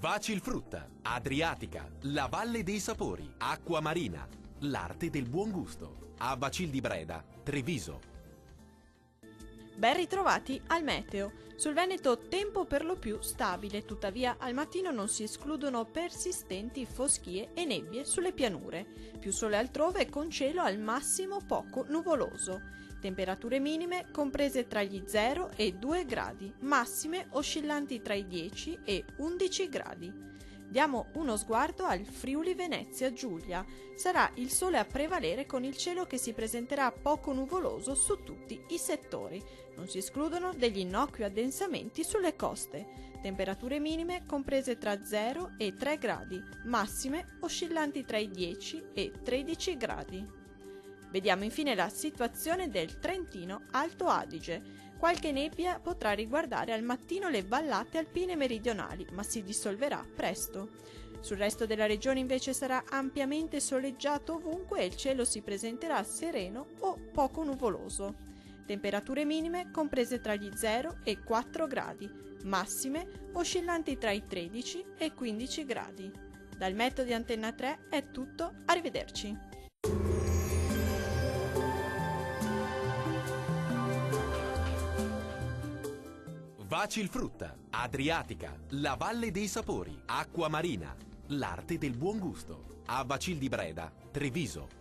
Vacilfrutta, Adriatica, la Valle dei Sapori, Acqua Marina, l'arte del buon gusto. A Bacil di Breda, Treviso. Ben ritrovati al meteo. Sul Veneto tempo per lo più stabile, tuttavia al mattino non si escludono persistenti foschie e nebbie sulle pianure. Più sole altrove con cielo al massimo poco nuvoloso. Temperature minime comprese tra gli 0 e 2 gradi, massime oscillanti tra i 10 e 11 gradi. Diamo uno sguardo al Friuli Venezia Giulia. Sarà il sole a prevalere con il cielo che si presenterà poco nuvoloso su tutti i settori. Non si escludono degli innocui addensamenti sulle coste. Temperature minime comprese tra 0 e 3 gradi, massime oscillanti tra i 10 e 13 gradi. Vediamo infine la situazione del Trentino Alto Adige. Qualche nebbia potrà riguardare al mattino le vallate alpine meridionali, ma si dissolverà presto. Sul resto della regione invece sarà ampiamente soleggiato ovunque e il cielo si presenterà sereno o poco nuvoloso. Temperature minime comprese tra gli 0 e 4 gradi, massime oscillanti tra i 13 e 15 gradi. Dal meteo di Antenna 3 è tutto, arrivederci. Vacilfrutta, Adriatica, la Valle dei Sapori, Acqua Marina, l'arte del buon gusto. A Bacil di Breda, Treviso.